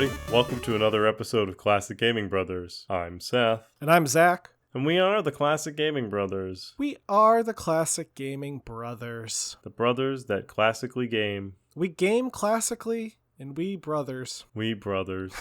everybody. Welcome to another episode of Classic Gaming Brothers. I'm Seth. And I'm Zach. And we are the Classic Gaming Brothers. We are the Classic Gaming Brothers. The brothers that classically game. We game classically, and we brothers. We brothers.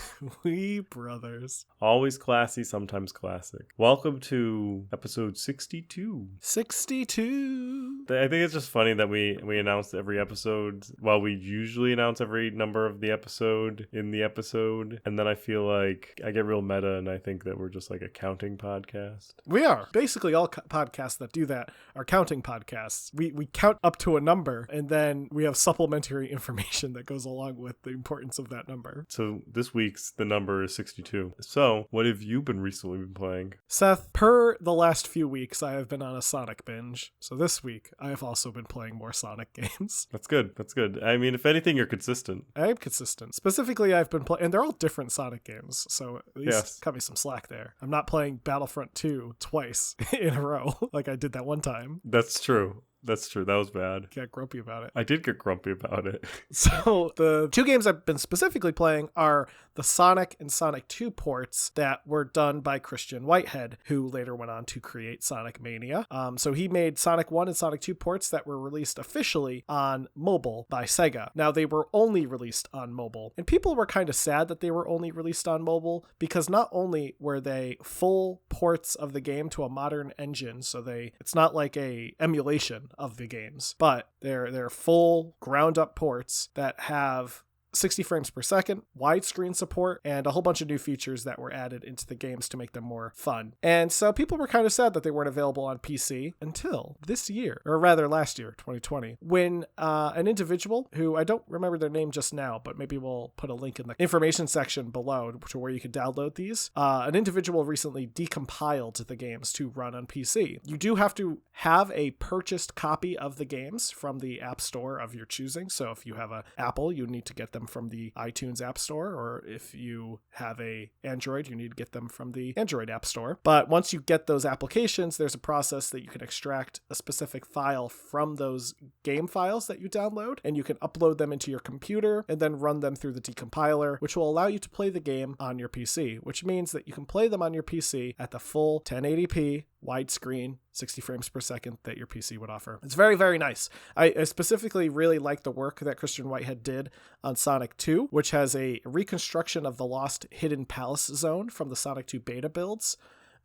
We brothers. Always classy, sometimes classic. Welcome to episode 62. 62. I think it's just funny that we announce every episode. Well, we usually announce every number of the episode in the episode. And then I feel like I get real meta and I think that we're just like a counting podcast. We are. Basically, all podcasts that do that are counting podcasts. We count up to a number, and then we have supplementary information that goes along with the importance of that number. So this week's the number is 62. So what have you recently been playing? Seth, per the last few weeks, I have been on a Sonic binge. So this week, I have also been playing more Sonic games. That's good. That's good. I mean, if anything, you're consistent. I am consistent. Specifically, I've been playing, and they're all different Sonic games. So at least cut me some slack there. I'm not playing Battlefront 2 twice in a row like I did that one time. That's true. That's true. That was bad. Got grumpy about it. I did get grumpy about it. So the two games I've been specifically playing are the Sonic and Sonic 2 ports that were done by Christian Whitehead, who later went on to create Sonic Mania. So he made Sonic 1 and Sonic 2 ports that were released officially on mobile by Sega. Now, they were only released on mobile. And people were kind of sad that they were only released on mobile because not only were they full ports of the game to a modern engine, so it's not like a emulation of the games, but they're full ground up ports that have 60 frames per second, widescreen support, and a whole bunch of new features that were added into the games to make them more fun. And so people were kind of sad that they weren't available on PC until this year, or rather last year, 2020, when an individual who I don't remember their name just now, but maybe we'll put a link in the information section below to where you can download these. An individual recently decompiled the games to run on PC. You do have to have a purchased copy of the games from the App Store of your choosing. So if you have an Apple, you need to get them from the iTunes App Store, or if you have a Android, you need to get them from the Android App Store. But once you get those applications, there's a process that you can extract a specific file from those game files that you download, and you can upload them into your computer and then run them through the decompiler, which will allow you to play the game on your PC, which means that you can play them on your PC at the full 1080p widescreen 60 frames per second that your PC would offer. It's very, very nice. I specifically really like the work that Christian Whitehead did on Sonic 2, which has a reconstruction of the lost Hidden Palace zone from the Sonic 2 beta builds.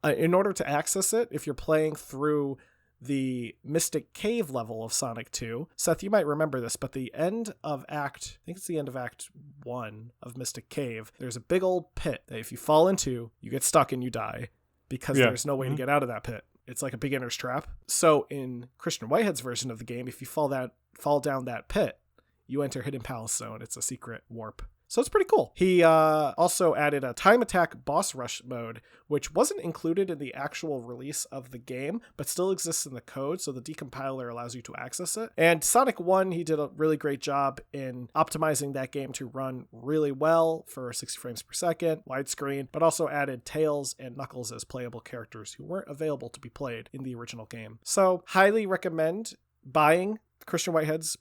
In order to access it, if you're playing through the Mystic Cave level of Sonic 2, Seth, you might remember this, but the end of I think it's the end of Act 1 of Mystic Cave, there's a big old pit that if you fall into, you get stuck and you die, because there's no way to get out of that pit. It's like a beginner's trap. So in Christian Whitehead's version of the game, if you fall down that pit, you enter Hidden Palace Zone. It's a secret warp. So it's pretty cool. He also added a time attack boss rush mode, which wasn't included in the actual release of the game, but still exists in the code, so the decompiler allows you to access it. And Sonic 1, he did a really great job in optimizing that game to run really well for 60 frames per second, widescreen, but also added Tails and Knuckles as playable characters who weren't available to be played in the original game. So highly recommend buying Christian Whitehead's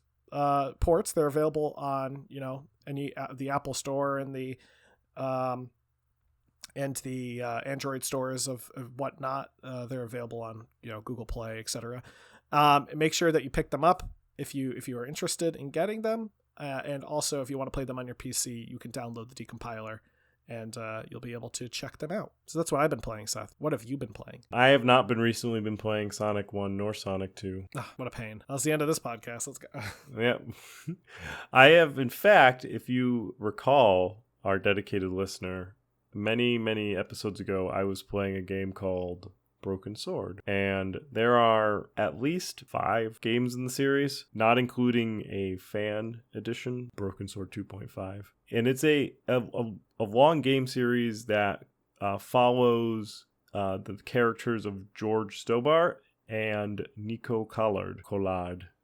ports. They're available on, the Apple Store and the Android stores of whatnot. They're available on Google Play, etc. Make sure that you pick them up if you are interested in getting them, and also if you want to play them on your PC, you can download the decompiler and you'll be able to check them out. So that's what I've been playing, Seth. What have you been playing? I have not recently been playing Sonic 1 nor Sonic 2. What a pain. That's the end of this podcast. Let's go. Yeah. I have, in fact, if you recall, our dedicated listener, many, many episodes ago, I was playing a game called Broken Sword. And there are at least 5 games in the series, not including a fan edition, Broken Sword 2.5. And it's a long game series that follows the characters of George Stobart and Nico Collard,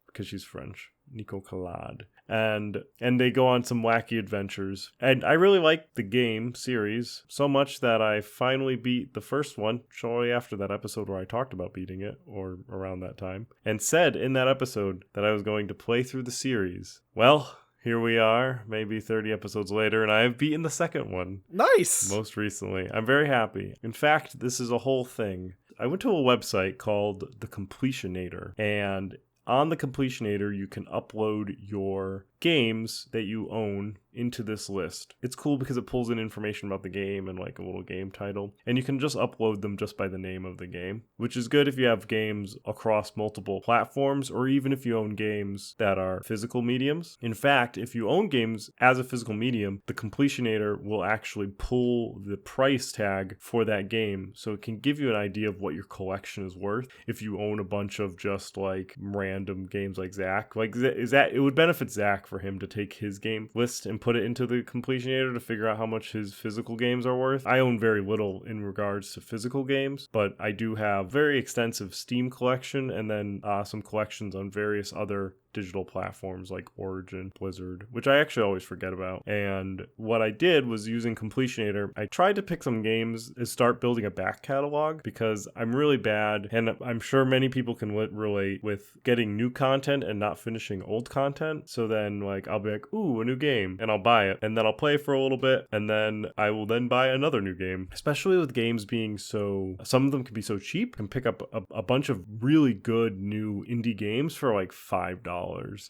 because she's French. Nico Collard. And they go on some wacky adventures. And I really like the game series so much that I finally beat the first one shortly after that episode where I talked about beating it, or around that time, and said in that episode that I was going to play through the series. Well, here we are, maybe 30 episodes later, and I have beaten the second one. Nice. Most recently. I'm very happy. In fact, this is a whole thing. I went to a website called The Completionator, and on The Completionator, you can upload your games that you own into this list. It's cool because it pulls in information about the game and like a little game title, and you can just upload them just by the name of the game, which is good if you have games across multiple platforms or even if you own games that are physical mediums. In fact, if you own games as a physical medium, the Completionator will actually pull the price tag for that game, so it can give you an idea of what your collection is worth. If you own a bunch of just like random games like Zach, like is that it would benefit Zach for him to take his game list and put it into the Completionator to figure out how much his physical games are worth. I own very little in regards to physical games, but I do have very extensive Steam collection and then some collections on various other digital platforms like Origin, Blizzard, which I actually always forget about. And what I did was using Completionator, I tried to pick some games and start building a back catalog because I'm really bad, and I'm sure many people can relate with getting new content and not finishing old content. So then like I'll be like, ooh, a new game, and I'll buy it, and then I'll play for a little bit, and then I will then buy another new game. Especially with games being some of them can be so cheap, can pick up a bunch of really good new indie games for like $5.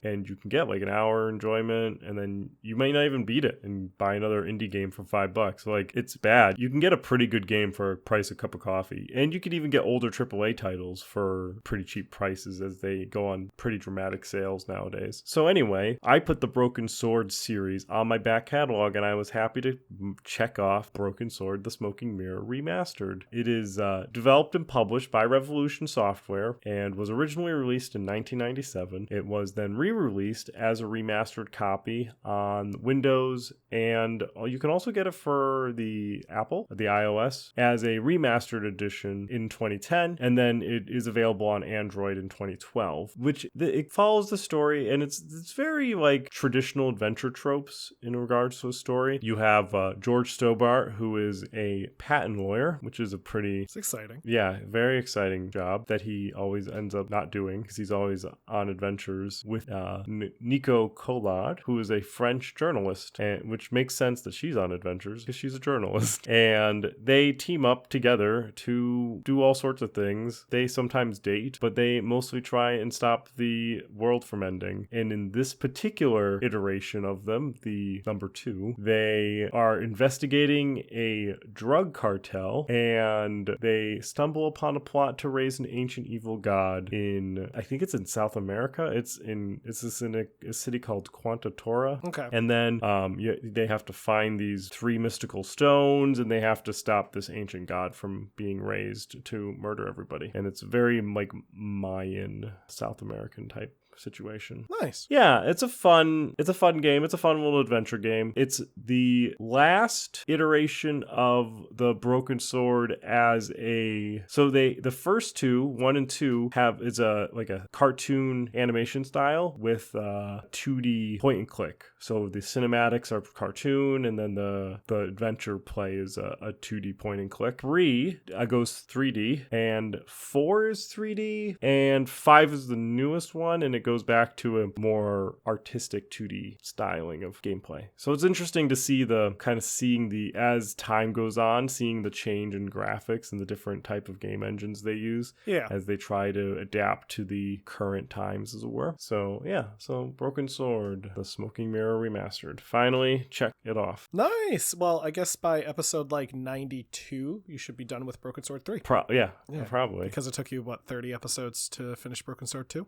And you can get like an hour enjoyment, and then you might not even beat it and buy another indie game for $5. Like, it's bad. You can get a pretty good game for a price of a cup of coffee, and you could even get older AAA titles for pretty cheap prices as they go on pretty dramatic sales nowadays. So anyway, I put the Broken Sword series on my back catalog, and I was happy to check off Broken Sword: The Smoking Mirror Remastered. It is developed and published by Revolution Software and was originally released in 1997. It was then re-released as a remastered copy on Windows, and you can also get it for the iOS, as a remastered edition in 2010, and then it is available on Android in 2012, which it follows the story, and it's very like traditional adventure tropes in regards to a story. You have George Stobart, who is a patent lawyer, which is it's exciting. Yeah, very exciting job that he always ends up not doing because he's always on adventures with Nico Collard, who is a French journalist, which makes sense that she's on adventures because she's a journalist. And they team up together to do all sorts of things. They sometimes date, but they mostly try and stop the world from ending. And in this particular iteration of them, the number 2, they are investigating a drug cartel, and they stumble upon a plot to raise an ancient evil god in, I think it's in South America. It's in a city called Quantatora. Okay. And then they have to find these 3 mystical stones, and they have to stop this ancient god from being raised to murder everybody. And it's very like Mayan, South American type situation. Nice. Yeah, it's a fun game. It's a fun little adventure game. It's the last iteration of the Broken Sword the first 2, 1 and 2, is a cartoon animation style with 2D point and click. So the cinematics are cartoon, and then the adventure play is a 2D point and click. 3 goes 3D, and 4 is 3D, and 5 is the newest one, and it goes back to a more artistic 2D styling of gameplay. So it's interesting to see as time goes on, seeing the change in graphics and the different type of game engines they use as they try to adapt to the current times, as it were. So yeah, Broken Sword, The Smoking Mirror Remastered. Finally, check it off. Nice. Well, I guess by episode 92, you should be done with Broken Sword 3. Yeah, probably. Because it took you, 30 episodes to finish Broken Sword 2?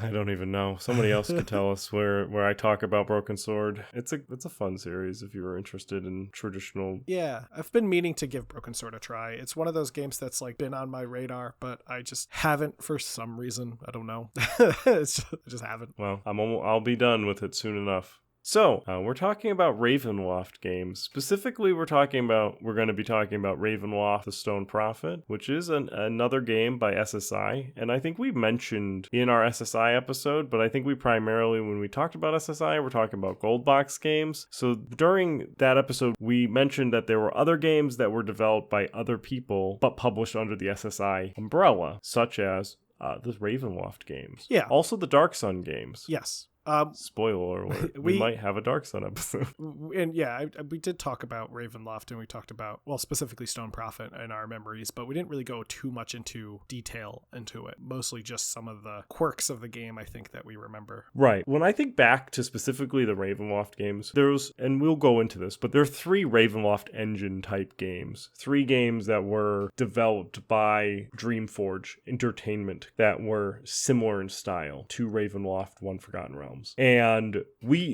I don't even know. Somebody else could tell us where I talk about Broken Sword. It's a fun series if you were interested in traditional. Yeah, I've been meaning to give Broken Sword a try. It's one of those games that's been on my radar, but I just haven't for some reason. I don't know. I just haven't. Well, I'll be done with it soon enough. So, we're talking about Ravenloft games. Specifically, we're going to be talking about Ravenloft: The Stone Prophet, which is another game by SSI. And I think we mentioned in our SSI episode, but I think we primarily, when we talked about SSI, we're talking about Gold Box games. So during that episode, we mentioned that there were other games that were developed by other people, but published under the SSI umbrella, such as the Ravenloft games. Yeah. Also the Dark Sun games. Yes. Spoiler alert. We might have a Dark Sun episode. And yeah, we did talk about Ravenloft, and we talked about, well, specifically Stone Prophet in our memories, but we didn't really go too much into detail into it. Mostly just some of the quirks of the game, I think, that we remember. Right. When I think back to specifically the Ravenloft games, and we'll go into this, but there are 3 Ravenloft engine type games. 3 games that were developed by Dreamforge Entertainment that were similar in style to Ravenloft, One Forgotten Realms. And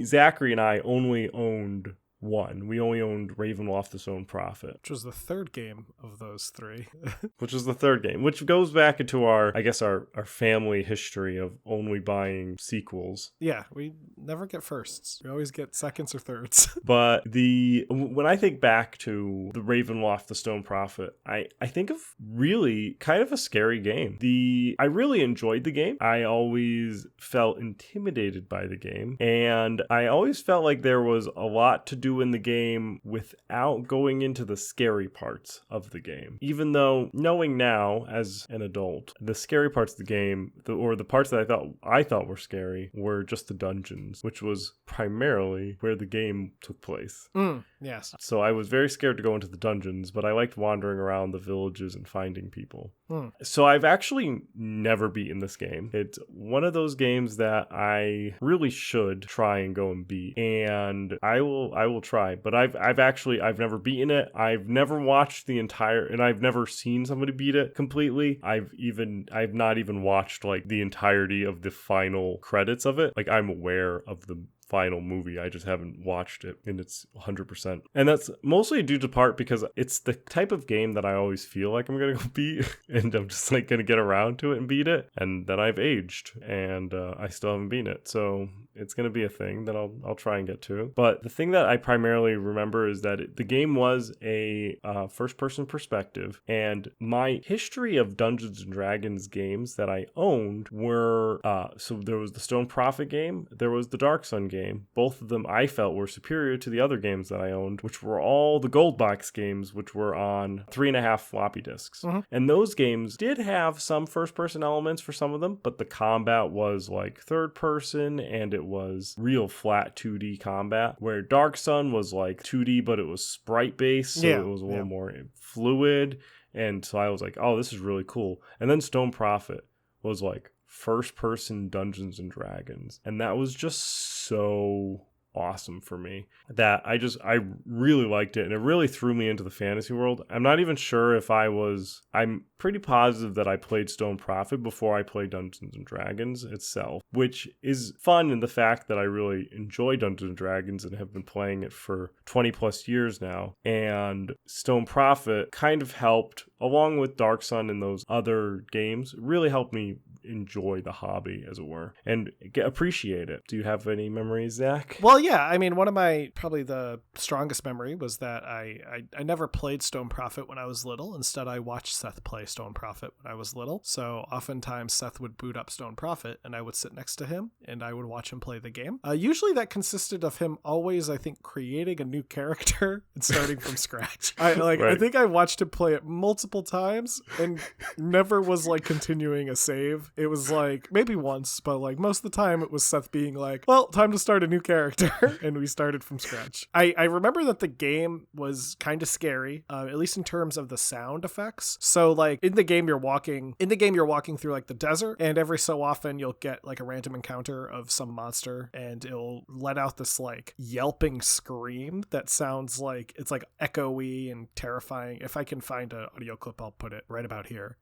Zachary and I only owned one. We only owned Ravenloft the Stone Prophet. Which was the third game of those 3. Which was the third game, which goes back into our family history of only buying sequels. Yeah, we never get firsts. We always get seconds or thirds. But when I think back to the Ravenloft the Stone Prophet, I think of really kind of a scary game. I really enjoyed the game. I always felt intimidated by the game. And I always felt like there was a lot to do in the game without going into the scary parts of the game. Even though knowing now as an adult, the scary parts of the game, or the parts that I thought were scary, were just the dungeons, which was primarily where the game took place. Yes. So I was very scared to go into the dungeons, but I liked wandering around the villages and finding people. So I've actually never beaten this game. It's one of those games that I really should try and go and beat, and I will try. But I've never beaten it. I've never watched and I've never seen somebody beat it completely. I've not even watched like the entirety of the final credits of it. Like, I'm aware of the final movie, I just haven't watched it in its 100%. And that's mostly due to part because it's the type of game that I always feel like I'm gonna go beat, and I'm just like gonna get around to it and beat it, and then I've aged and I still haven't beaten it. So it's going to be a thing that I'll try and get to. But the thing that I primarily remember is that the game was a first-person perspective, and my history of Dungeons and Dragons games that I owned were, so there was the Stone Prophet game, there was the Dark Sun game. Both of them I felt were superior to the other games that I owned, which were all the Gold Box games, which were on 3.5 floppy disks. And those games did have some first-person elements for some of them, but the combat was like third-person, and it was real flat 2D combat, where Dark Sun was like 2D, but it was sprite-based, so it was a little more fluid. And so I was like, oh, this is really cool. And then Stone Prophet was like first-person Dungeons and Dragons, and that was just so awesome for me that I really liked it, and it really threw me into the fantasy world. I'm not even sure if I'm pretty positive that I played Stone Prophet before I played Dungeons and Dragons itself, which is fun in the fact that I really enjoy Dungeons and Dragons and have been playing it for 20 plus years now. And Stone Prophet kind of helped, along with Dark Sun and those other games, really helped me enjoy the hobby, as it were, and appreciate it. Do you have any memories, Zach? Well, yeah, I mean, one of my, probably the strongest memory was that I never played Stone Prophet when I was little. Instead, I watched Seth play Stone Prophet when I was little. So oftentimes Seth would boot up Stone Prophet, and I would sit next to him, and I would watch him play the game. Usually that consisted of him always, I think, creating a new character and starting from scratch. I think I watched him play it multiple times and never was like continuing a save. It was like maybe once, but like most of the time it was Seth being like, well, time to start a new character. And we started from scratch. I remember that the game was kind of scary, at least in terms of the sound effects. So like in the game you're walking through like the desert, and every so often you'll get like a random encounter of some monster, and it'll let out this like yelping scream that sounds like it's like echoey and terrifying. If I can find an audio clip, I'll put it right about here.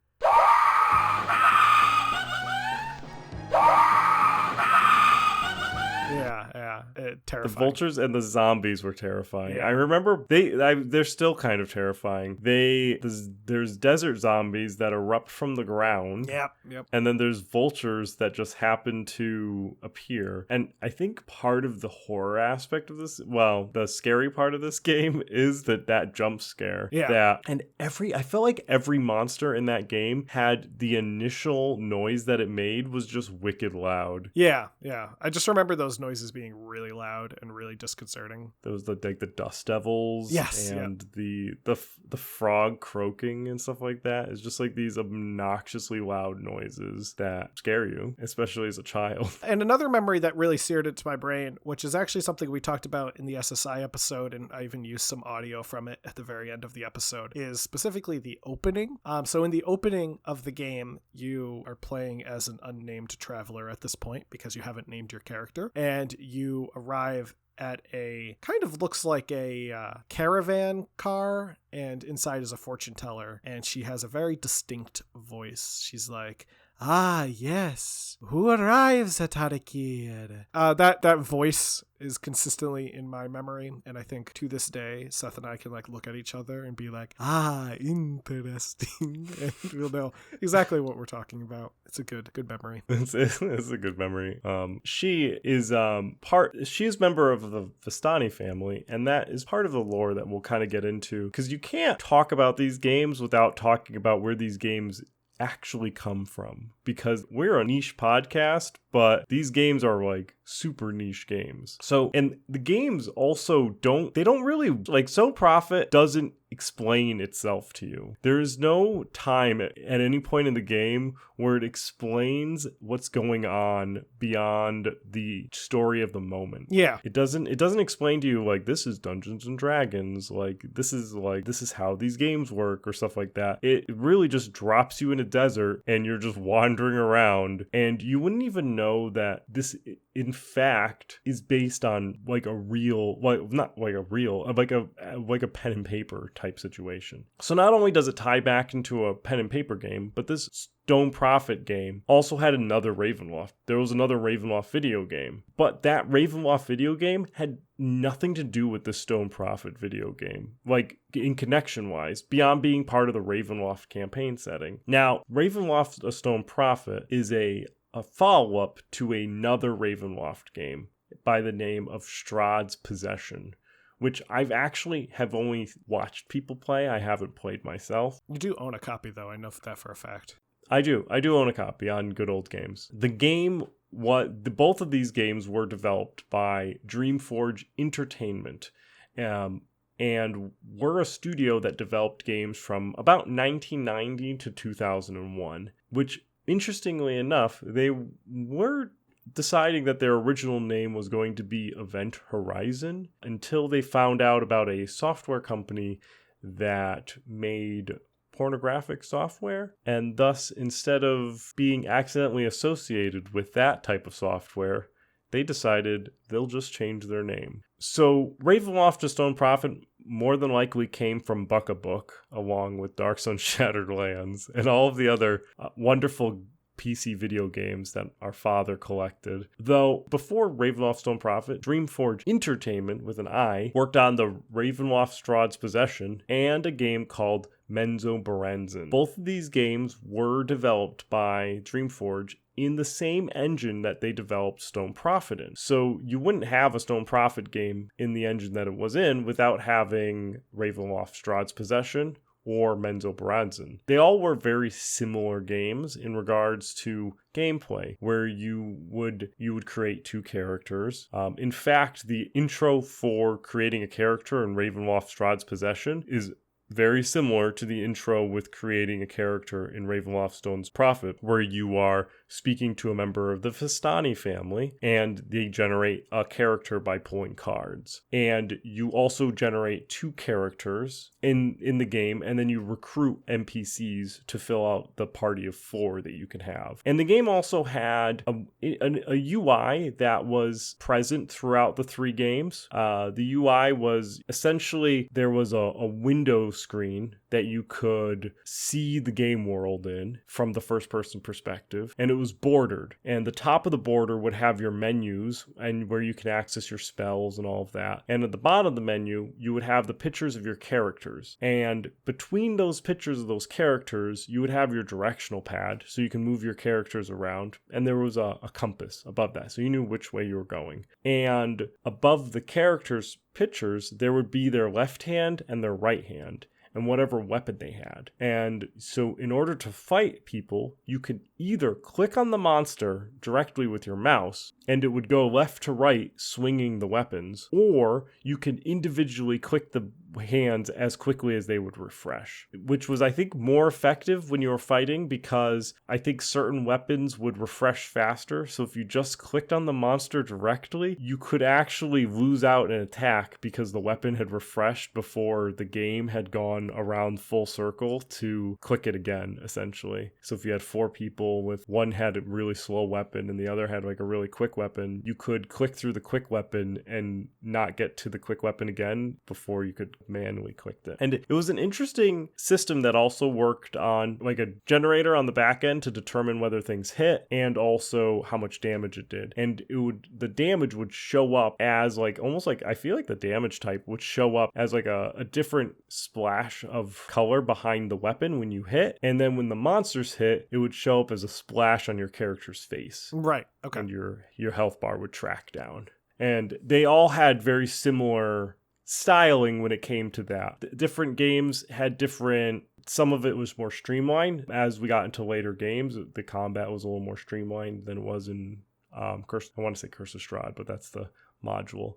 Yeah, terrifying. The vultures and the zombies were terrifying. Yeah. I remember they're still kind of terrifying. There's desert zombies that erupt from the ground. Yep. And then there's vultures that just happen to appear. And I think part of the horror aspect of this, well, the scary part of this game is that jump scare. Yeah. I felt like every monster in that game had the initial noise that it made was just wicked loud. Yeah. I just remember those noises being really loud and really disconcerting. There was the dust devils, Yes, and the frog croaking and stuff like that. It's just like these obnoxiously loud noises that scare you, especially as a child. And another memory that really seared into my brain, which is actually something we talked about in the SSI episode, and I even used some audio from it at the very end of the episode, is specifically the opening. So in the opening of the game, you are playing as an unnamed traveler at this point because you haven't named your character, and you arrive at a kind of looks like a caravan car, and inside is a fortune teller, and she has a very distinct voice. She's like, "Ah, yes. Who arrives at Harakir?" That voice is consistently in my memory, and I think to this day, Seth and I can like look at each other and be like, "Ah, interesting," and we'll know exactly what we're talking about. It's a good memory. It's a good memory. She is she is member of the Vistani family, and that is part of the lore that we'll kind of get into, because you can't talk about these games without talking about where these games actually come from, because we're a niche podcast, but these games are like super niche games. So, and the games also don't really, like, Stone Prophet doesn't explain itself to you. There is no time at any point in the game where it explains what's going on beyond the story of the moment. Yeah. It doesn't explain to you like, this is Dungeons and Dragons, like this is how these games work or stuff like that. It really just drops you in a desert and you're just wandering around, and you wouldn't even know that this in fact is based on like a real, not like a real, like a pen and paper type situation. So not only does it tie back into a pen and paper game, but this Stone Prophet game also had another Ravenloft. There was another Ravenloft video game, but that Ravenloft video game had nothing to do with the Stone Prophet video game, like in connection wise, beyond being part of the Ravenloft campaign setting. Now, Ravenloft: A Stone Prophet is a follow-up to another Ravenloft game by the name of Strahd's Possession, which I've actually have only watched people play. I haven't played myself. You do own a copy, though. I know that for a fact. I do own a copy on Good Old Games. The game, both of these games were developed by Dreamforge Entertainment, and were a studio that developed games from about 1990 to 2001, which, interestingly enough, they were deciding that their original name was going to be Event Horizon until they found out about a software company that made pornographic software, and thus, instead of being accidentally associated with that type of software, they decided they'll just change their name. So Ravenloft: A Stone Prophet more than likely came from Buck a Book, along with Dark Sun Shattered Lands and all of the other wonderful PC video games that our father collected. Though, before Ravenloft: Stone Prophet, Dreamforge Entertainment, with an I, worked on the Ravenloft: Strahd's Possession and a game called Menzo Berenzin. Both of these games were developed by Dreamforge in the same engine that they developed Stone Prophet in. So you wouldn't have a Stone Prophet game in the engine that it was in without having Ravenloft: Strahd's Possession or Menzo Berenzin. They all were very similar games in regards to gameplay, where you would create two characters. In fact, the intro for creating a character in Ravenloft: Strahd's Possession is very similar to the intro with creating a character in Ravenloft: Stone Prophet, where you are speaking to a member of the Vistani family, and they generate a character by pulling cards. And you also generate two characters in the game, and then you recruit NPCs to fill out the party of 4 that you can have. And the game also had a UI that was present throughout the 3 games. The UI was essentially, there was a window screen that you could see the game world in from the first person perspective, and it was bordered, and the top of the border would have your menus and where you can access your spells and all of that, and at the bottom of the menu you would have the pictures of your characters, and between those pictures of those characters you would have your directional pad so you can move your characters around, and there was a compass above that so you knew which way you were going. And above the characters' pictures there would be their left hand and their right hand, and whatever weapon they had. And so in order to fight people, you could either click on the monster directly with your mouse, and it would go left to right swinging the weapons, or you could individually click the hands as quickly as they would refresh, which was, I think, more effective when you were fighting, because I think certain weapons would refresh faster. So if you just clicked on the monster directly, you could actually lose out an attack because the weapon had refreshed before the game had gone around full circle to click it again, essentially. So if you had 4 people with one had a really slow weapon and the other had like a really quick weapon, you could click through the quick weapon and not get to the quick weapon again before you could manually clicked it. And it was an interesting system that also worked on like a generator on the back end to determine whether things hit and also how much damage it did. And the damage would show up as like almost like, I feel like the damage type would show up as like a different splash of color behind the weapon when you hit. And then when the monsters hit, it would show up as a splash on your character's face. Right. Okay. And your health bar would track down. And they all had very similar styling when it came to that. Different games had different, some of it was more streamlined. As we got into later games, the combat was a little more streamlined than it was in I want to say Curse of Strahd, but that's the module.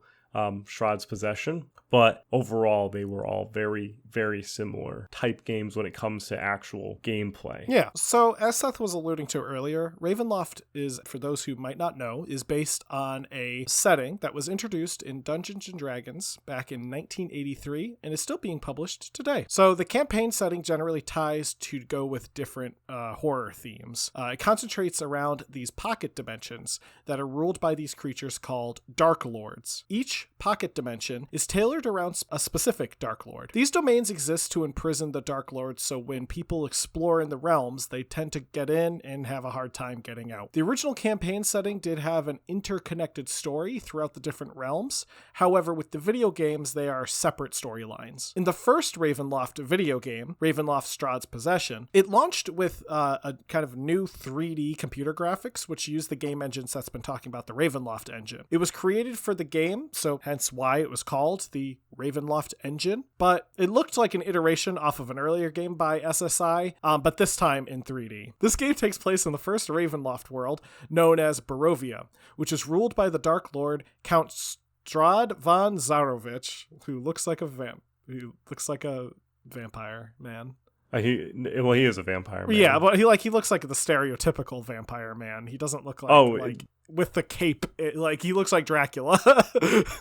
Shroud's Possession. But overall, they were all very, very similar type games when it comes to actual gameplay. Yeah. So as Seth was alluding to earlier, Ravenloft is, for those who might not know, is based on a setting that was introduced in Dungeons & Dragons back in 1983 and is still being published today. So the campaign setting generally ties to go with different horror themes. It concentrates around these pocket dimensions that are ruled by these creatures called Dark Lords. Each pocket dimension is tailored around a specific Dark Lord. These domains exist to imprison the Dark Lords, so when people explore in the realms, they tend to get in and have a hard time getting out. The original campaign setting did have an interconnected story throughout the different realms. However, with the video games, they are separate storylines. In the first Ravenloft video game, Ravenloft Strahd's Possession, it launched with a kind of new 3D computer graphics, which used the game engine Seth's been talking about, the Ravenloft engine. It was created for the game, so hence why it was called the Ravenloft engine, but it looked like an iteration off of an earlier game by SSI, but this time in 3D. This game takes place in the first Ravenloft world, known as Barovia, which is ruled by the Dark Lord Count Strahd von Zarovich, who looks like a vampire man. He is a vampire man. Yeah, but he looks like the stereotypical vampire man. He doesn't look like with the cape. He looks like Dracula.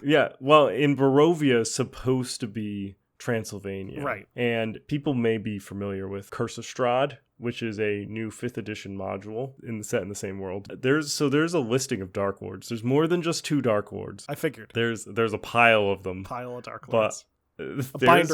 Yeah, well, in Barovia, supposed to be Transylvania. Right. And people may be familiar with Curse of Strahd, which is a new 5th edition module set in the same world. There's a listing of Dark Lords. There's more than just 2 Dark Lords. I figured. There's a pile of them. Pile of Dark Lords. There's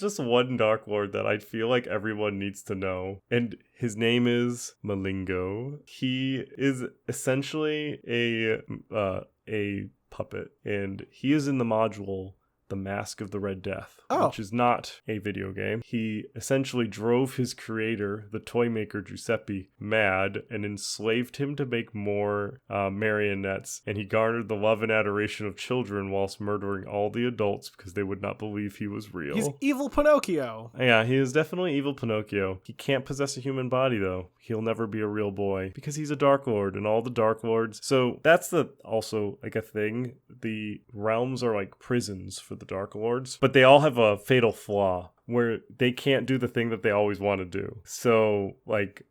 just one Dark Lord that I feel like everyone needs to know, and his name is Malingo. He is essentially a puppet, and he is in the module The Mask of the Red Death, which is not a video game. He essentially drove his creator, the toy maker Giuseppe, mad and enslaved him to make more marionettes, and he garnered the love and adoration of children whilst murdering all the adults because they would not believe he was real. He's evil Pinocchio. Yeah, he is definitely evil Pinocchio. He can't possess a human body, though. He'll never be a real boy because he's a Dark Lord, and all the Dark Lords. So that's also like a thing. The realms are like prisons for the Dark Lords, but they all have a fatal flaw where they can't do the thing that they always want to do. So like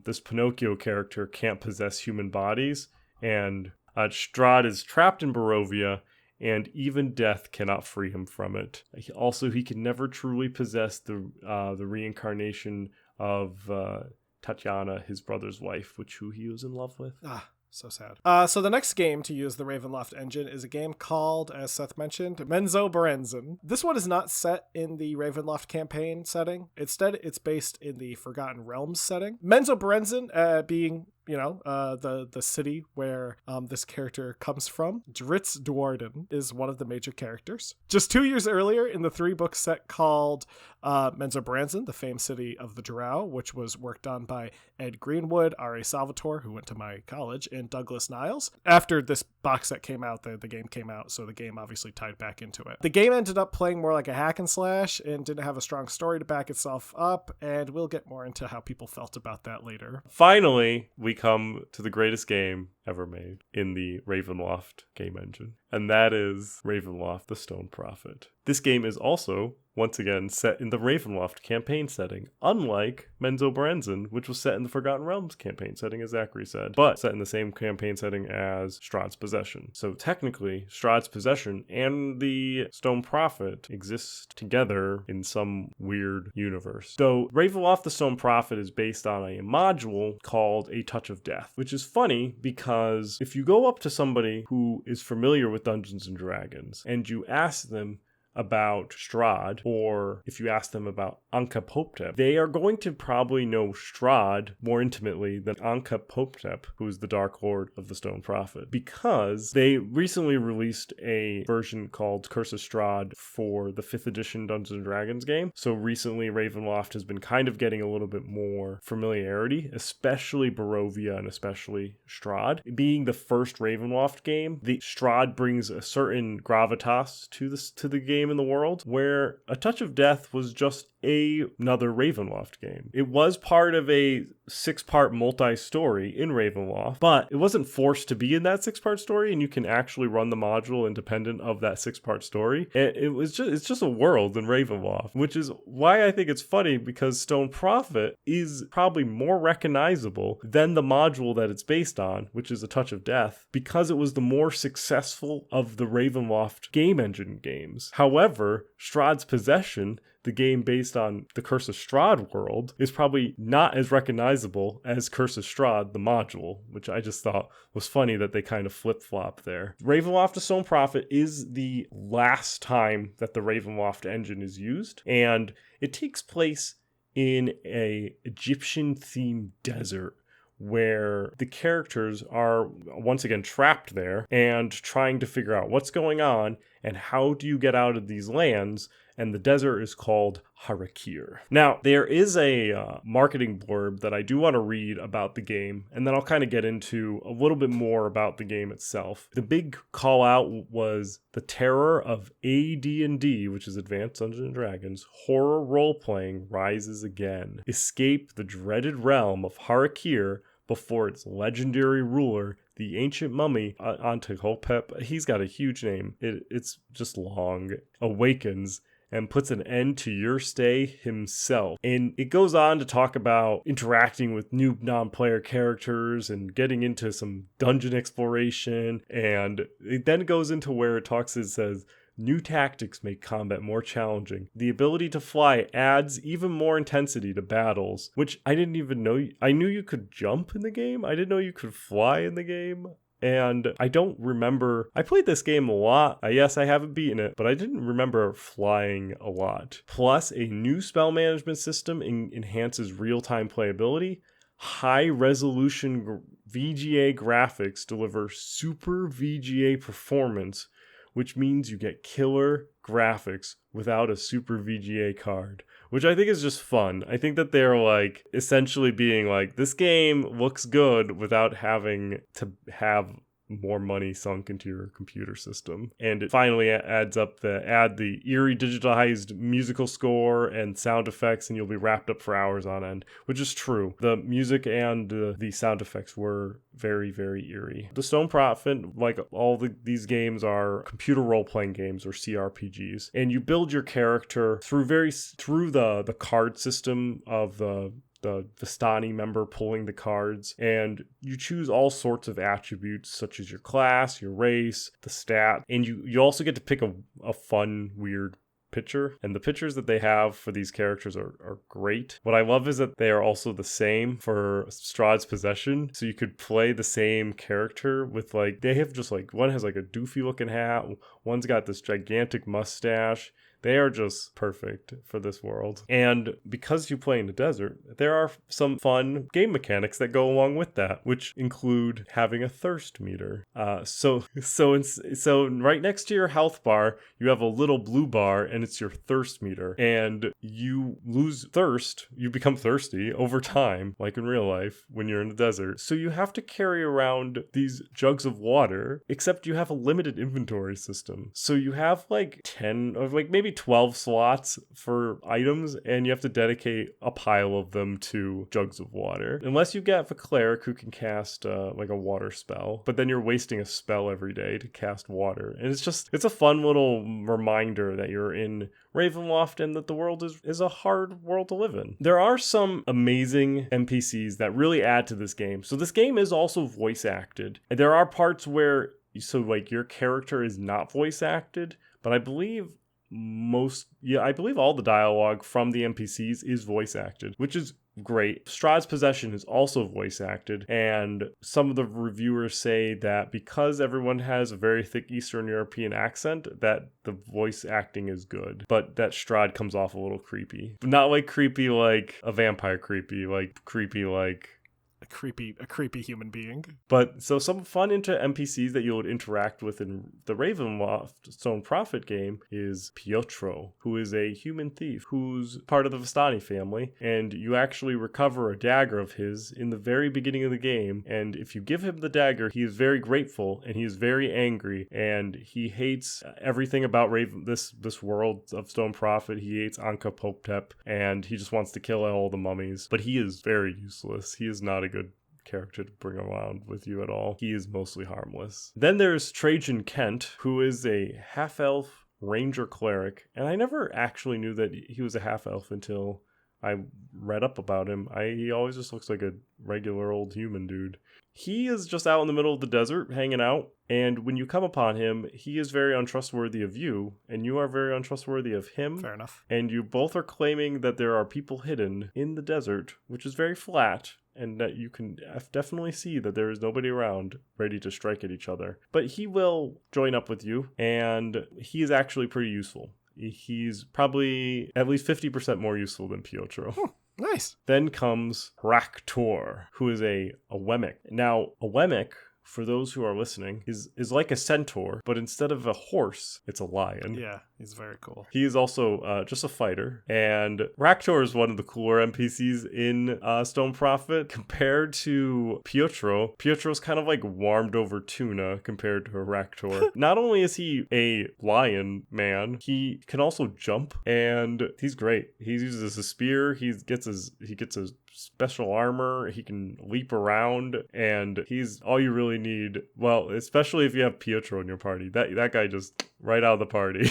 this Pinocchio character can't possess human bodies, and Strahd is trapped in Barovia, and even death cannot free him from it. He can never truly possess the reincarnation of Tatiana, his brother's wife, who he was in love with. So sad. So the next game to use the Ravenloft engine is a game called, as Seth mentioned, Menzoberranzan. This one is not set in the Ravenloft campaign setting. Instead, it's based in the Forgotten Realms setting. Menzoberranzan being the city where this character comes from. Dritz Duarden is one of the major characters. Just 2 years earlier, in the 3-book set called Menzoberranzan, the famed city of the Drow, which was worked on by Ed Greenwood, R.A. Salvatore, who went to my college, and Douglas Niles. After this box set came out, the game came out, so the game obviously tied back into it. The game ended up playing more like a hack and slash and didn't have a strong story to back itself up, and we'll get more into how people felt about that later. Finally, we come to the greatest game ever made in the Ravenloft game engine, and that is Ravenloft: The Stone Prophet. This game is also, once again, set in the Ravenloft campaign setting, unlike Menzoberranzan, which was set in the Forgotten Realms campaign setting, as Zachary said, but set in the same campaign setting as Strahd's Possession. So technically, Strahd's Possession and the Stone Prophet exist together in some weird universe. Though Ravenloft: The Stone Prophet is based on a module called A Touch of Death, which is funny because if you go up to somebody who is familiar with Dungeons and Dragons and you ask them about Strahd, or if you ask them about Ankh-Poptep, they are going to probably know Strahd more intimately than Ankh-Poptep, who is the Dark Lord of the Stone Prophet, because they recently released a version called Curse of Strahd for the 5th edition Dungeons and Dragons game. So recently Ravenloft has been kind of getting a little bit more familiarity, especially Barovia and especially Strahd. Being the first Ravenloft game, the Strahd brings a certain gravitas to the game in the world, where A Touch of Death was just another Ravenloft game. It was part of a 6-part multi-story in Ravenloft, but it wasn't forced to be in that 6-part story, and you can actually run the module independent of that 6-part story. It's just a world in Ravenloft, which is why I think it's funny, because Stone Prophet is probably more recognizable than the module that it's based on, which is A Touch of Death, because it was the more successful of the Ravenloft game engine games. However, Strahd's Possession, the game based on the Curse of Strahd world, is probably not as recognizable as Curse of Strahd, the module, which I just thought was funny that they kind of flip-flop there. Ravenloft: The Stone Prophet is the last time that the Ravenloft engine is used, and it takes place in a Egyptian-themed desert where the characters are once again trapped there and trying to figure out what's going on and how do you get out of these lands, and the desert is called Harakir. Now, there is a marketing blurb that I do want to read about the game, and then I'll kind of get into a little bit more about the game itself. The big call out was the terror of AD&D, which is Advanced Dungeons and Dragons, horror role-playing rises again. Escape the dreaded realm of Harakir before its legendary ruler, the ancient mummy Ankh-Poptep, he's got a huge name, it's just long, awakens and puts an end to your stay himself. And it goes on to talk about interacting with new non-player characters and getting into some dungeon exploration. And it then goes into where it says, new tactics make combat more challenging. The ability to fly adds even more intensity to battles, which I didn't even know. I knew you could jump in the game. I didn't know you could fly in the game. And I don't remember, I played this game a lot. Yes, I haven't beaten it, but I didn't remember flying a lot. Plus, a new spell management system enhances real-time playability. High-resolution VGA graphics deliver super VGA performance, which means you get killer graphics without a super VGA card, which I think is just fun. I think that they're like essentially being like, this game looks good without having to have more money sunk into your computer system. And it finally add the eerie digitalized musical score and sound effects, and you'll be wrapped up for hours on end, which is true. The music and the sound effects were very, very eerie. The Stone Prophet, like all these games, are computer role-playing games or CRPGs, and you build your character through the card system of the Vistani member pulling the cards, and you choose all sorts of attributes such as your class, your race, the stat, and you also get to pick a fun, weird picture, and the pictures that they have for these characters are great. What I love is that they are also the same for Strahd's Possession, so you could play the same character with they have just one has a doofy looking hat, one's got this gigantic mustache, They are just perfect for this world. And because you play in the desert, there are some fun game mechanics that go along with that, which include having a thirst meter. So right next to your health bar, you have a little blue bar, and it's your thirst meter. And you lose thirst, you become thirsty over time, like in real life when you're in the desert. So you have to carry around these jugs of water, except you have a limited inventory system. So you have like 10 or like maybe 12 slots for items, and you have to dedicate a pile of them to jugs of water. Unless you get a cleric who can cast like a water spell, but then you're wasting a spell every day to cast water. And it's a fun little reminder that you're in Ravenloft and that the world is a hard world to live in. There are some amazing NPCs that really add to this game. So this game is also voice acted. And there are parts where like your character is not voice acted, but I believe all the dialogue from the NPCs is voice acted, which is great. Strahd's Possession is also voice acted, and some of the reviewers say that because everyone has a very thick Eastern European accent, that the voice acting is good, but that Strahd comes off a little creepy. But not like creepy like a vampire creepy, like creepy like a creepy human being. But so some fun NPCs that you'll interact with in the Ravenloft Stone Prophet game is Pietro, who is a human thief who's part of the Vistani family, and you actually recover a dagger of his in the very beginning of the game, and if you give him the dagger, he is very grateful and he is very angry, and he hates everything about this world of Stone Prophet. He hates Anka Poptep, and he just wants to kill all the mummies, but he is very useless. He is not a good character to bring around with you at all. He is mostly harmless. Then there's Trajan Kent, who is a half-elf ranger cleric, and I never actually knew that he was a half-elf until I read up about him. He always just looks like a regular old human dude. He is just out in the middle of the desert hanging out, and when you come upon him, he is very untrustworthy of you, and you are very untrustworthy of him. Fair enough. And you both are claiming that there are people hidden in the desert, which is very flat, and that you can definitely see that there is nobody around ready to strike at each other. But he will join up with you, and he is actually pretty useful. He's probably at least 50% more useful than Pietro. Nice. Then comes Raktor, who is a Wemmick. Now, a Wemmick, for those who are listening, is like a centaur, but instead of a horse, it's a lion. Yeah, he's very cool. He is also just a fighter, and Raktor is one of the cooler NPCs in Stone Prophet compared to Pietro. Pietro's kind of like warmed over tuna compared to Raktor. Not only is he a lion man, he can also jump, and he's great. He uses a spear. He gets his special armor. He can leap around, and he's all you really need. Well, especially if you have Pietro in your party. That guy just right out of the party.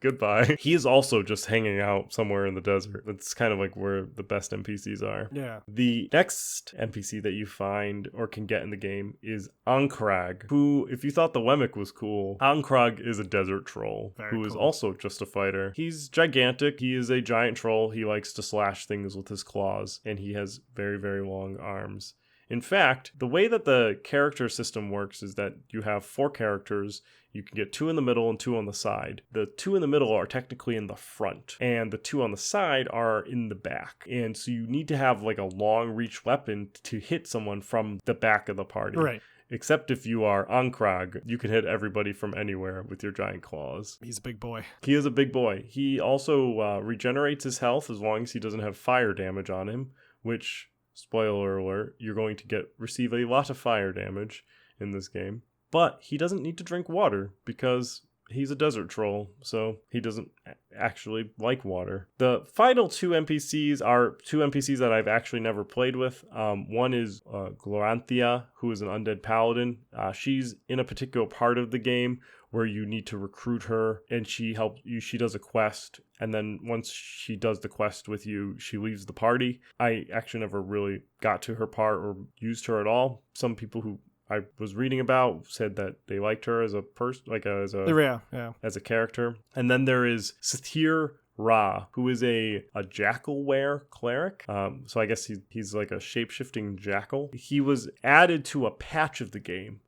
Goodbye. He is also just hanging out somewhere in the desert. That's kind of like where the best NPCs are. Yeah. The next NPC that you find or can get in the game is Ankrag, who, if you thought the Wemmick was cool, Ankrag is a desert troll who is also just a fighter. He's gigantic. He is a giant troll. He likes to slash things with his claws, and he has very, very long arms. In fact, the way that the character system works is that you have 4 characters. You can get 2 in the middle and 2 on the side. The 2 in the middle are technically in the front, and the 2 on the side are in the back. And so you need to have like a long reach weapon to hit someone from the back of the party. Right. Except if you are Ankrag, you can hit everybody from anywhere with your giant claws. He's a big boy. He is a big boy. He also regenerates his health as long as he doesn't have fire damage on him, which, spoiler alert, you're going to receive a lot of fire damage in this game. But he doesn't need to drink water because he's a desert troll, so he doesn't actually like water. The final 2 NPCs are 2 NPCs that I've actually never played with. One is Gloranthia, who is an undead paladin. She's in a particular part of the game where you need to recruit her, and she helps you. She does a quest, and then once she does the quest with you, she leaves the party. I actually never really got to her part or used her at all. Some people who I was reading about said that they liked her as a person, like as a character. And then there is Sathir Ra, who is a jackalware cleric. So I guess he's like a shape-shifting jackal. He was added to a patch of the game,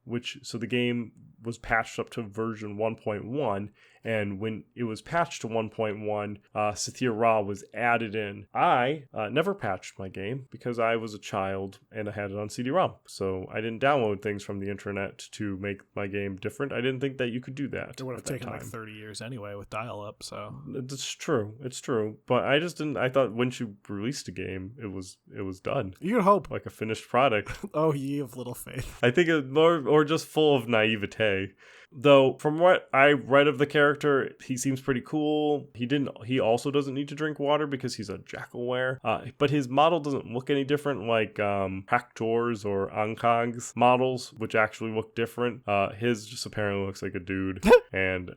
so the game was patched up to version 1.1, And when it was patched to 1.1, Sathir Ra was added in. I never patched my game because I was a child and I had it on CD-ROM. So I didn't download things from the internet to make my game different. I didn't think that you could do that. It would have at that taken time. like 30 years anyway with dial-up, so... It's true. It's true. But I just didn't... I thought once you released a game, it was done. You'd hope. Like a finished product. Oh, ye of little faith. I think it more, or just full of naivete. Though, from what I read of the character, he seems pretty cool. He also doesn't need to drink water because he's a Jackalware. But his model doesn't look any different like Hector's or Ankang's models, which actually look different. His just apparently looks like a dude. And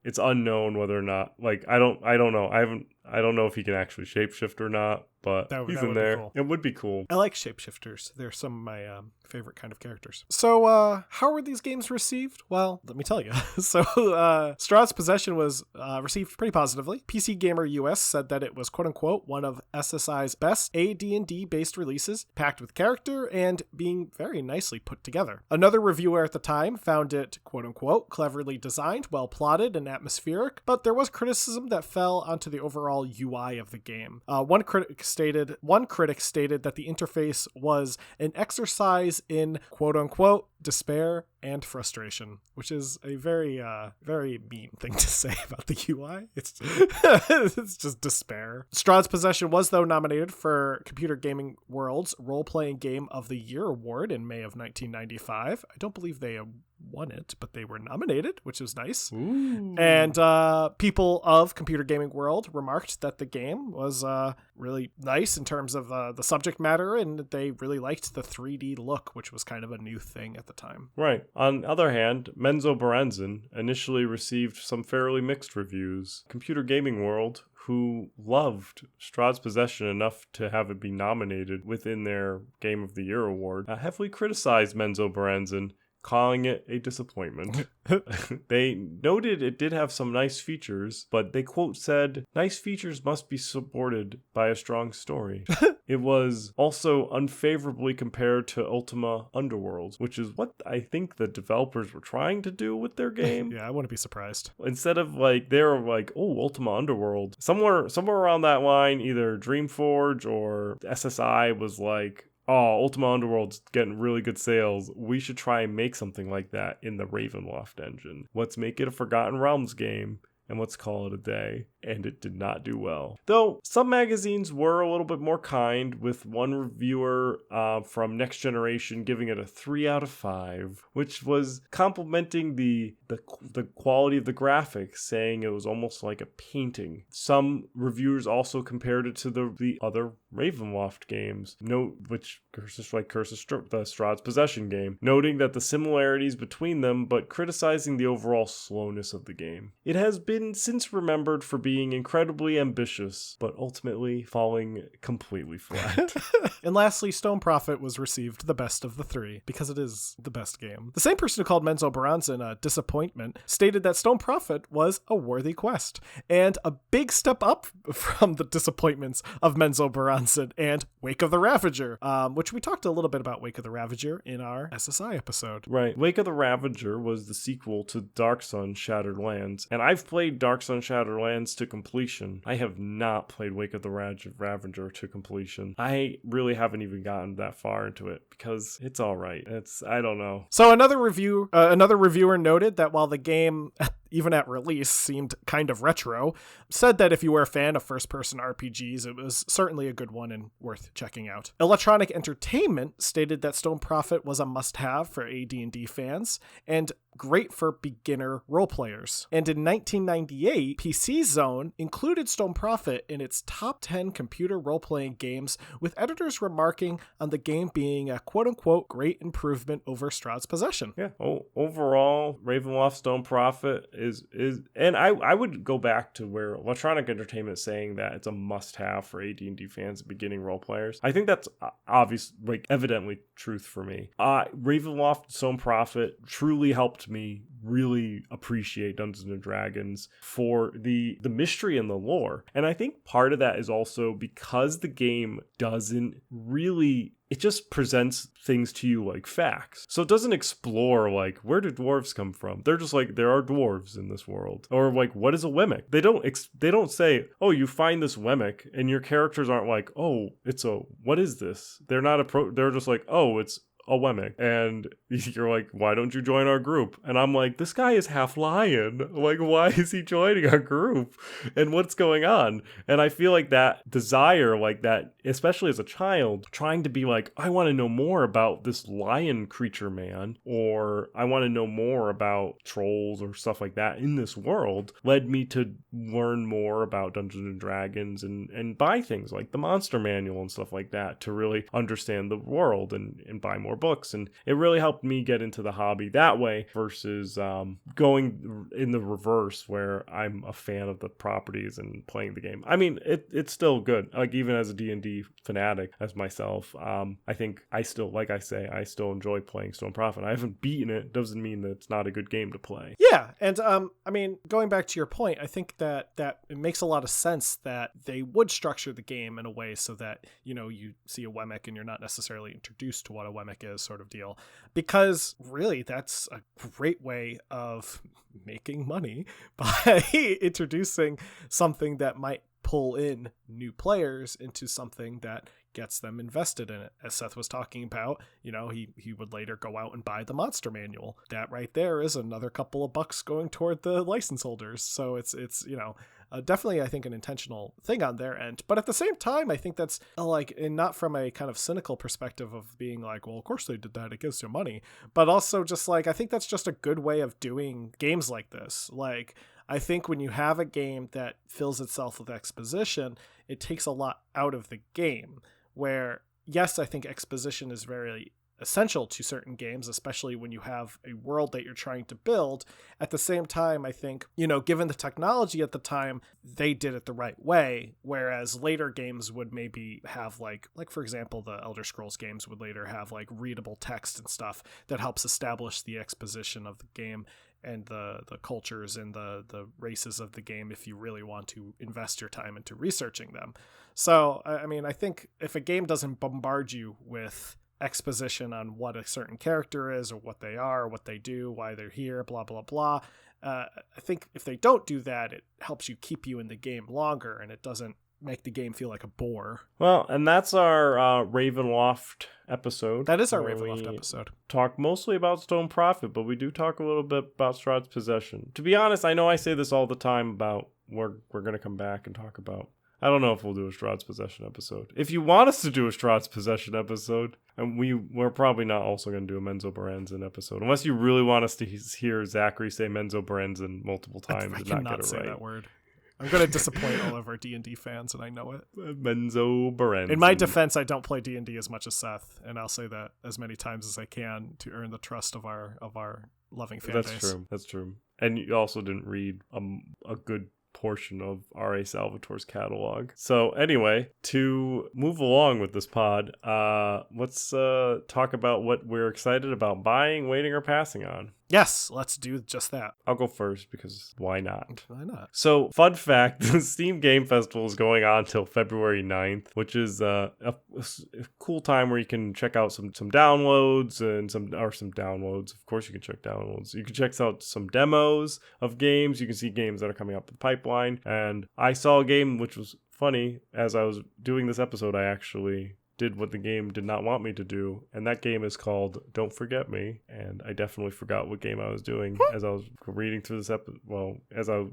it's unknown whether or not, like, I don't know. I don't know if he can actually shapeshift or not, but he's in there. Cool. It would be cool. I like shapeshifters. They're some of my favorite kind of characters. So, how were these games received? Well, let me tell you. So, Strahd's Possession was received pretty positively. PC Gamer US said that it was quote-unquote one of SSI's best AD&D based releases, packed with character and being very nicely put together. Another reviewer at the time found it quote-unquote cleverly designed, well plotted and atmospheric, but there was criticism that fell onto the overall UI of the game. One critic stated that the interface was an exercise in quote-unquote despair and frustration, which is a very very mean thing to say about the UI. It's just despair. Strahd's Possession was though nominated for Computer Gaming World's Role-Playing Game of the Year award in May of 1995. I don't believe they won it, but they were nominated, which was nice. Ooh. And people of Computer Gaming World remarked that the game was really nice in terms of the subject matter, and they really liked the 3D look, which was kind of a new thing at the time. Right. On the other hand, Menzo Baranzan initially received some fairly mixed reviews. Computer Gaming World, who loved Strahd's Possession enough to have it be nominated within their Game of the Year award, heavily criticized Menzo Baranzan, calling it a disappointment. They noted it did have some nice features, but they quote said, "Nice features must be supported by a strong story." It was also unfavorably compared to Ultima Underworld, which is what I think the developers were trying to do with their game. Yeah, I wouldn't be surprised. Instead of like, they were like, oh, Ultima Underworld. Somewhere around that line, either Dreamforge or SSI was like, oh, Ultima Underworld's getting really good sales. We should try and make something like that in the Ravenloft engine. Let's make it a Forgotten Realms game and let's call it a day. And it did not do well. Though some magazines were a little bit more kind, with one reviewer from Next Generation giving it a 3 out of 5, which was complimenting the quality of the graphics, saying it was almost like a painting. Some reviewers also compared it to the other Ravenloft games, which the Strahd's Possession game, noting that the similarities between them, but criticizing the overall slowness of the game. It has been since remembered for being incredibly ambitious, but ultimately falling completely flat. And lastly, Stone Prophet was received the best of the 3, because it is the best game. The same person who called Menzo Baranzan a disappointment stated that Stone Prophet was a worthy quest, and a big step up from the disappointments of Menzo Baranzan and Wake of the Ravager, which we talked a little bit about Wake of the Ravager in our SSI episode. Right. Wake of the Ravager was the sequel to Dark Sun Shattered Lands, and I've played Dark Sun Shattered Lands to completion. I have not played Wake of the Ravager to completion. I really haven't even gotten that far into it because it's all right. I don't know. So another reviewer noted that while the game, even at release, seemed kind of retro, said that if you were a fan of first-person RPGs, it was certainly a good one and worth checking out. Electronic Entertainment stated that Stone Prophet was a must-have for AD&D fans and great for beginner role players. And in 1998, PC Zone included Stone Prophet in its top 10 computer role-playing games, with editors remarking on the game being a quote-unquote great improvement over Strahd's Possession. Yeah. Overall, Ravenloft Stone Prophet is and I would go back to where Electronic Entertainment saying that it's a must-have for AD&D fans and beginning role players. I think that's obvious, like evidently truth for me. Ravenloft Stone Prophet truly helped me really appreciate Dungeons and Dragons for the mystery and the lore. And I think part of that is also because the game doesn't really it just presents things to you like facts. So it doesn't explore like, where do dwarves come from? They're just like, there are dwarves in this world. Or like, what is a Wemmick? They don't say, oh, you find this Wemmick, and your characters aren't like, oh, what is this? They're not they're just like, oh, it's a Wemmick. And you're like, why don't you join our group? And I'm like, this guy is half lion. Like, why is he joining our group? And what's going on? And I feel like that desire, like that, especially as a child, trying to be like, I want to know more about this lion creature man, or I want to know more about trolls or stuff like that in this world, led me to learn more about Dungeons and Dragons and buy things like the Monster Manual and stuff like that to really understand the world and buy more books. And it really helped me get into the hobby that way versus going in the reverse where I'm a fan of the properties and playing the game. I mean, it's still good. Like, even as a D&D fanatic as myself, I think I still, like I say, I still enjoy playing Stone Prophet. I haven't beaten it. Doesn't mean that it's not a good game to play. Yeah, and I mean, going back to your point, I think that it makes a lot of sense that they would structure the game in a way so that, you know, you see a Wemmick and you're not necessarily introduced to what a Wemmick is, sort of deal, because really that's a great way of making money by introducing something that might pull in new players into something that gets them invested in it. As Seth was talking about, you know, he would later go out and buy the Monster Manual. That right there is another couple of bucks going toward the license holders. So it's you know, definitely, I think, an intentional thing on their end. But at the same time, I think that's like, and not from a kind of cynical perspective of being like, well, of course they did that, it gives you money. But also just like, I think that's just a good way of doing games like this. Like, I think when you have a game that fills itself with exposition, it takes a lot out of the game. Where, yes, I think exposition is very essential to certain games, especially when you have a world that you're trying to build. At the same time, I think, you know, given the technology at the time, they did it the right way, whereas later games would maybe have like for example, the Elder Scrolls games would later have like readable text and stuff that helps establish the exposition of the game and the cultures and the races of the game if you really want to invest your time into researching them. So, I mean, I think if a game doesn't bombard you with exposition on what a certain character is or what they are, what they do, why they're here, blah, blah, blah, I think if they don't do that, it helps you keep you in the game longer and it doesn't make the game feel like a bore. Well, and that's our Ravenloft episode. That is our Ravenloft episode. Talk mostly about Stone Prophet, but we do talk a little bit about Strahd's Possession. To be honest, I know I say this all the time about we're going to come back and talk about. I don't know if we'll do a Strahd's Possession episode. If you want us to do a Strahd's Possession episode, and we're probably not also going to do a Menzo Berenzin episode, unless you really want us to hear Zachary say Menzo Berenzin multiple times I and cannot not get it say right. That word. I'm going to disappoint all of our D&D fans, and I know it. Menzo Berenzin. In my defense, I don't play D&D as much as Seth, and I'll say that as many times as I can to earn the trust of our loving fan base. That's true. And you also didn't read a good portion of R.A. Salvatore's catalog. So anyway, to move along with this pod, let's talk about what we're excited about buying, waiting, or passing on. Yes, let's do just that. I'll go first because why not? Why not? So, fun fact, the Steam Game Festival is going on till February 9th, which is a cool time where you can check out some downloads and some downloads. Of course, you can check downloads. You can check out some demos of games. You can see games that are coming up the pipeline. And I saw a game which was funny. As I was doing this episode, I actually did what the game did not want me to do, and that game is called Don't Forget Me, and I definitely forgot what game I was doing as I was reading through this episode. Well,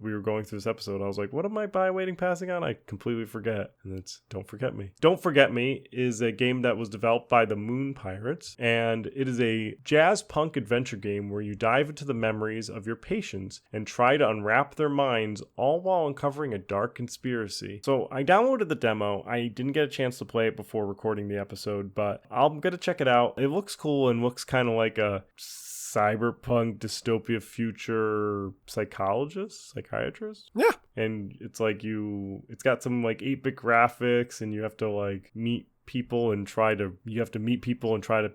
we were going through this episode, I was like, what am I buying, waiting, passing on? I completely forget, and it's Don't Forget Me. Don't Forget Me is a game that was developed by the Moon Pirates, and it is a jazz punk adventure game where you dive into the memories of your patients and try to unwrap their minds, all while uncovering a dark conspiracy. So I downloaded the demo. I didn't get a chance to play it before recording the episode, but I'm gonna check it out. It looks cool and looks kind of like a cyberpunk dystopia future psychiatrist. Yeah. And it's like it's got some like 8-bit graphics, and you have to like meet people and try to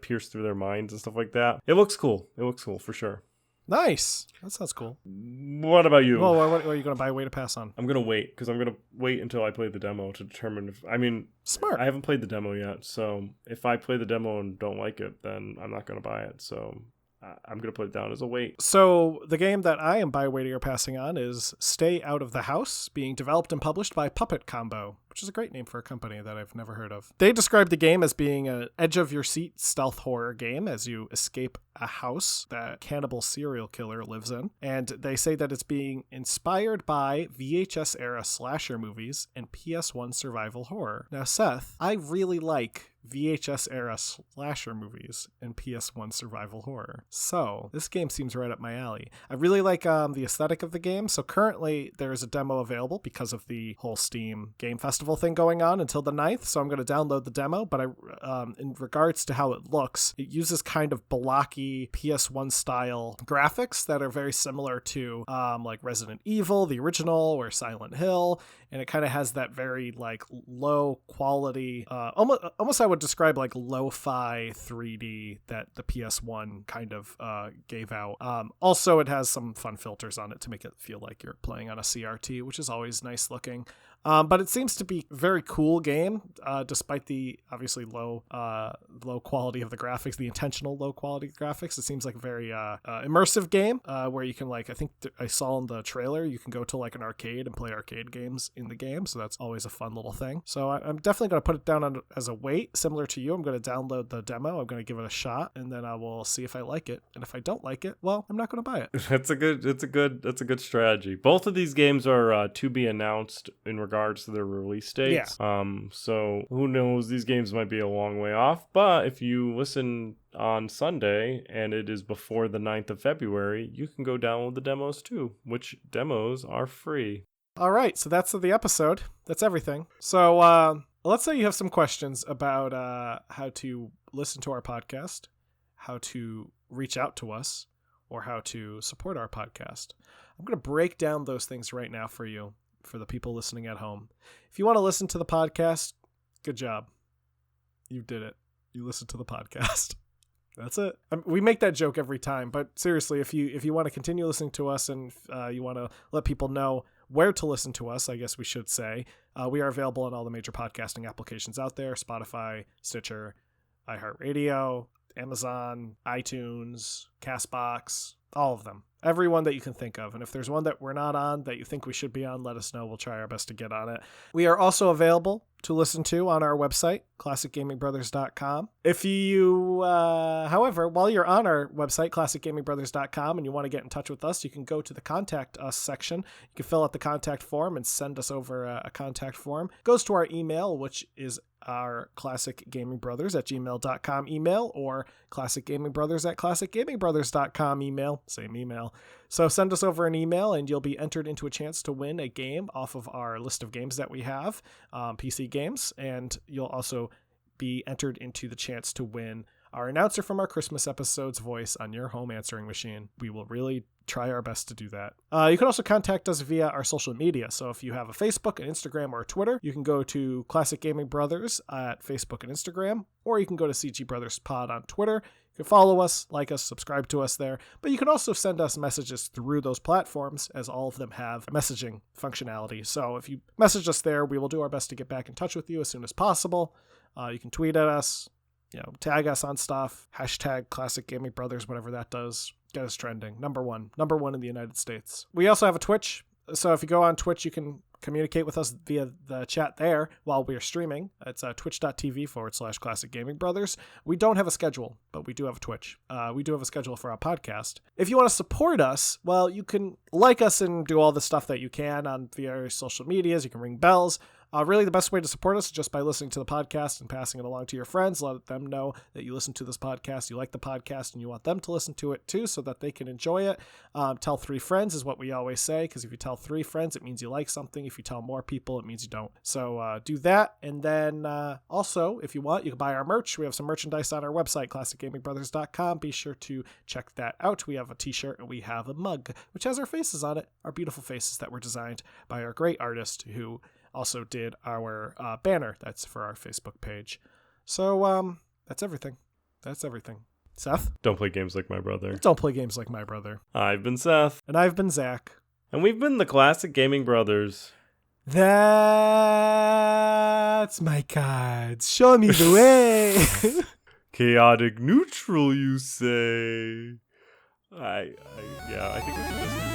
pierce through their minds and stuff like that. It looks cool for sure. Nice. That sounds cool. What about you? Well, what are you going to buy Way to Pass on? I'm going to wait because I'm going to wait until I play the demo to determine if... I mean, Smart. I haven't played the demo yet, so if I play the demo and don't like it, then I'm not going to buy it. So I'm going to put it down as a wait. So the game that I am waiting or passing on is Stay Out of the House, being developed and published by Puppet Combo, which is a great name for a company that I've never heard of. They describe the game as being an edge-of-your-seat stealth horror game as you escape a house that cannibal serial killer lives in. And they say that it's being inspired by VHS-era slasher movies and PS1 survival horror. Now, Seth, I really like VHS-era slasher movies and PS1 survival horror. So this game seems right up my alley. I really like the aesthetic of the game. So currently there is a demo available because of the whole Steam Game Festival thing going on until the 9th. So I'm going to download the demo. But in regards to how it looks, it uses kind of blocky PS1 style graphics that are very similar to like Resident Evil, the original, or Silent Hill. And it kind of has that very like low quality, almost I would describe like lo-fi 3D that the PS1 kind of gave out. Also, it has some fun filters on it to make it feel like you're playing on a CRT, which is always nice looking. But it seems to be a very cool game, despite the obviously low quality of the graphics, the intentional low quality graphics. It seems like a very immersive game where you can like, I think I saw in the trailer, you can go to like an arcade and play arcade games in the game. So that's always a fun little thing. So I'm definitely going to put it down as a wait, similar to you. I'm going to download the demo. I'm going to give it a shot, and then I will see if I like it. And if I don't like it, well, I'm not going to buy it. That's a good strategy. Both of these games are to be announced in regards to their release dates. Yeah. So who knows? These games might be a long way off, but if you listen on Sunday and it is before the 9th of February, you can go download the demos too, which demos are free. All right, so that's the episode. That's everything. So let's say you have some questions about how to listen to our podcast, how to reach out to us, or how to support our podcast. I'm going to break down those things right now for you, for the people listening at home. If you want to listen to the podcast, good job. You did it. You listened to the podcast. That's it. We make that joke every time, but seriously, if you want to continue listening to us and you want to let people know where to listen to us, I guess we should say, we are available on all the major podcasting applications out there: Spotify, Stitcher, iHeartRadio, Amazon, iTunes, CastBox, all of them. Everyone that you can think of. And if there's one that we're not on that you think we should be on, let us know. We'll try our best to get on it. We are also available to listen to on our website, classicgamingbrothers.com. If you, however, while you're on our website, classicgamingbrothers.com, and you want to get in touch with us, you can go to the Contact Us section. You can fill out the contact form and send us over a contact form. It goes to our email, which is our classicgamingbrothers@gmail.com email, or classicgamingbrothers@classicgamingbrothers.com email, same email. So send us over an email and you'll be entered into a chance to win a game off of our list of games that we have, PC games, and you'll also be entered into the chance to win our announcer from our Christmas episode's voice on your home answering machine. We will really try our best to do that. You can also contact us via our social media. So if you have a Facebook, an Instagram, or a Twitter, you can go to Classic Gaming Brothers at Facebook and Instagram, or you can go to CG Brothers Pod on Twitter. You can follow us, like us, subscribe to us there. But you can also send us messages through those platforms, as all of them have messaging functionality. So if you message us there, we will do our best to get back in touch with you as soon as possible. You can tweet at us, tag us on stuff, hashtag Classic Gaming Brothers, whatever that does. Get us trending. Number one in the United States. We also have a Twitch. So if you go on Twitch, you can communicate with us via the chat there while we're streaming. It's twitch.tv/Classic Gaming Brothers. We don't have a schedule, but we do have a Twitch. We do have a schedule for our podcast. If you want to support us, well, you can like us and do all the stuff that you can on via our social medias. You can ring bells. Really, the best way to support us is just by listening to the podcast and passing it along to your friends. Let them know that you listen to this podcast, you like the podcast, and you want them to listen to it too so that they can enjoy it. Tell 3 friends is what we always say, because if you tell 3 friends, it means you like something. If you tell more people, it means you don't. So do that. And then also, if you want, you can buy our merch. We have some merchandise on our website, classicgamingbrothers.com. Be sure to check that out. We have a t-shirt and we have a mug, which has our faces on it, our beautiful faces that were designed by our great artist who also did our banner that's for our Facebook page. So that's everything. Seth. Don't play games like my brother. Don't play games like my brother. I've been Seth. And I've been Zach. And we've been the Classic Gaming Brothers. That's my cards. Show me the way. Chaotic neutral, you say? I think we can just